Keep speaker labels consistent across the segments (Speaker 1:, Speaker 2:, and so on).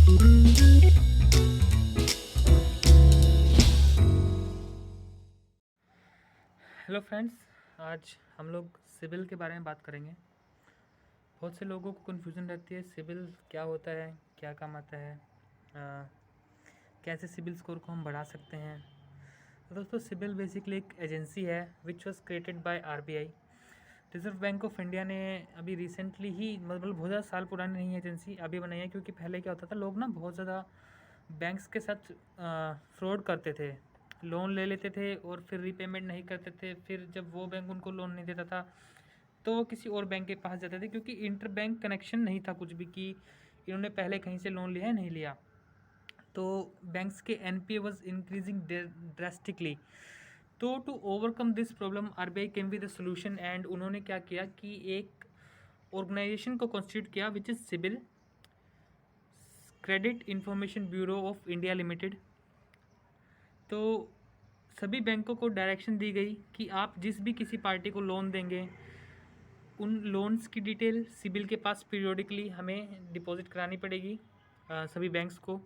Speaker 1: Hello friends, आज हम लोग सिबिल के बारे में बात करेंगे। बहुत से लोगों को कन्फ्यूज़न रहती है सिबिल क्या होता है, क्या काम आता है, कैसे सिबिल स्कोर को हम बढ़ा सकते हैं। तो दोस्तों, सिबिल बेसिकली एक एजेंसी है which was created by RBI. Reserve bank of India ने अभी रिसेंटली ही, मतलब बहुत ज़्यादा साल पुरानी नहीं है एजेंसी, अभी बनाई है। क्योंकि पहले क्या होता था, लोग ना बहुत ज़्यादा बैंक्स के साथ फ्रॉड करते थे। लोन ले लेते थे और फिर रीपेमेंट नहीं करते थे। फिर जब वो बैंक उनको लोन नहीं देता था तो वो किसी और बैंक के पास जाते थे, क्योंकि इंटर बैंक कनेक्शन नहीं था कुछ भी कि इन्होंने पहले कहीं से लोन लिया है नहीं लिया। तो बैंक्स के एनपीए वाज इंक्रीजिंग ड्रास्टिकली। तो to overcome this problem RBI came with the solution, and उन्होंने क्या किया कि एक ऑर्गेनाइजेशन को कॉन्स्टिट्यूट किया which is CIBIL, credit information bureau of India limited. तो सभी बैंकों को डायरेक्शन दी गई कि आप जिस भी किसी पार्टी को लोन देंगे, उन लोन्स की डिटेल सिबिल के पास पीरियोडिकली हमें डिपॉजिट करानी पड़ेगी। सभी बैंक्स को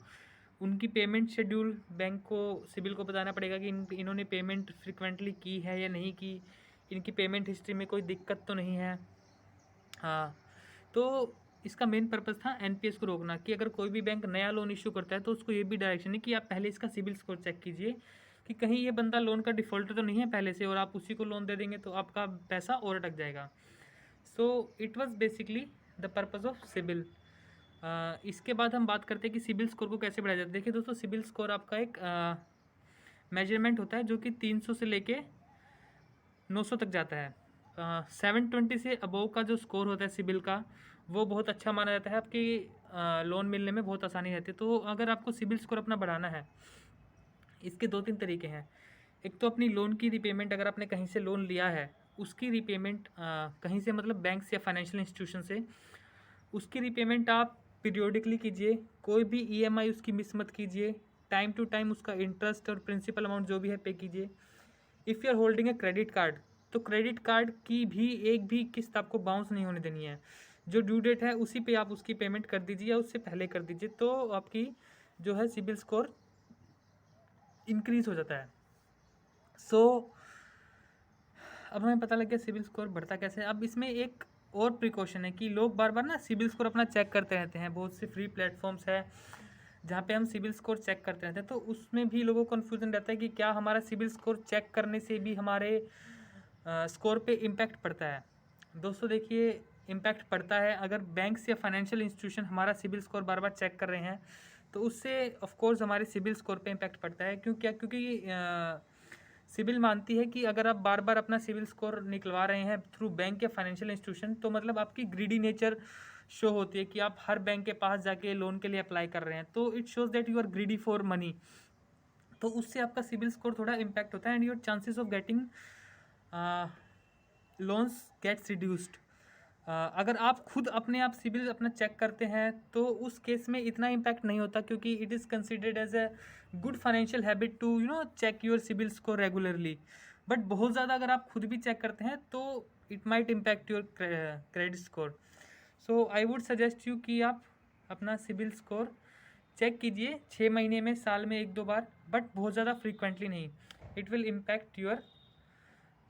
Speaker 1: उनकी पेमेंट शेड्यूल बैंक को, सिबिल को बताना पड़ेगा कि इन्होंने पेमेंट फ्रिक्वेंटली की है या नहीं की, इनकी पेमेंट हिस्ट्री में कोई दिक्कत तो नहीं है। हाँ, तो इसका मेन पर्पज़ था एनपीएस को रोकना, कि अगर कोई भी बैंक नया लोन इशू करता है तो उसको ये भी डायरेक्शन है कि आप पहले इसका सिबिल स्कोर चेक कीजिए कि कहीं ये बंदा लोन का डिफ़ॉल्टर तो नहीं है पहले से, और आप उसी को लोन दे देंगे तो आपका पैसा और अटक जाएगा। So it was basically the purpose of CIBIL. इसके बाद हम बात करते हैं कि सिबिल स्कोर को कैसे बढ़ाया जाता है। देखिए दोस्तों, सिबिल स्कोर आपका एक मेजरमेंट होता है जो कि 300 से लेके 900 तक जाता है। 720 से अबोव का जो स्कोर होता है सिबिल का, वो बहुत अच्छा माना जाता है, आपकी लोन मिलने में बहुत आसानी रहती है। तो अगर आपको सिबिल स्कोर अपना बढ़ाना है, इसके 2-3 तरीके हैं। एक तो अपनी लोन की रीपेमेंट, अगर आपने कहीं से लोन लिया है उसकी रीपेमेंट, कहीं से मतलब बैंक से या फाइनेंशियल इंस्टीट्यूशन से, उसकी रीपेमेंट आप पीरियोडिकली कीजिए। कोई भी ईएमआई उसकी मिस मत कीजिए। टाइम टू टाइम उसका इंटरेस्ट और प्रिंसिपल अमाउंट जो भी है पे कीजिए। If you are holding a credit card, तो क्रेडिट कार्ड की भी एक भी किस्त आपको बाउंस नहीं होने देनी है। जो ड्यू डेट है उसी पे आप उसकी पेमेंट कर दीजिए या उससे पहले कर दीजिए, तो आपकी जो है सिबिल स्कोर इंक्रीज हो जाता है। सो अब हमें पता लग गया सिबिल स्कोर बढ़ता कैसे है। अब इसमें एक और प्रिकॉशन है कि लोग बार बार ना सिबिल स्कोर अपना चेक करते रहते हैं। बहुत से फ्री प्लेटफॉर्म्स है जहाँ पे हम सिबिल स्कोर चेक करते रहते हैं, तो उसमें भी लोगों को कन्फ्यूजन रहता है कि क्या हमारा सिबिल स्कोर चेक करने से भी हमारे स्कोर पे इम्पैक्ट पड़ता है। दोस्तों देखिए, इम्पैक्ट पड़ता है। अगर बैंक्स या फाइनेंशियल इंस्टीट्यूशन हमारा सिबिल स्कोर बार बार चेक कर रहे हैं तो उससे ऑफ कोर्स हमारे सिबिल स्कोर पे इम्पैक्ट पड़ता है। क्योंकि सिबिल मानती है कि अगर आप बार बार अपना सिबिल स्कोर निकलवा रहे हैं थ्रू बैंक या फाइनेंशियल इंस्टीट्यूशन, तो मतलब आपकी ग्रीडी नेचर शो होती है कि आप हर बैंक के पास जाके लोन के लिए अप्लाई कर रहे हैं। तो it shows that you are greedy for money. तो उससे आपका सिबिल स्कोर थोड़ा इम्पैक्ट होता है and your chances of getting loans gets reduced. अगर आप खुद अपने आप सिबिल अपना चेक करते हैं तो उस केस में इतना इम्पैक्ट नहीं होता, क्योंकि it is considered as a good financial habit to check your CIBIL score regularly. But बहुत ज़्यादा अगर आप खुद भी चेक करते हैं तो it might impact your credit score. So I would suggest you कि आप अपना सिबिल स्कोर चेक कीजिए 6 महीने में, साल में 1-2 बार, बट बहुत ज़्यादा फ्रीक्वेंटली नहीं। It will impact your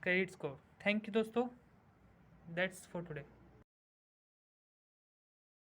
Speaker 1: credit score. Thank you दोस्तों, दैट्स फॉर टुडे।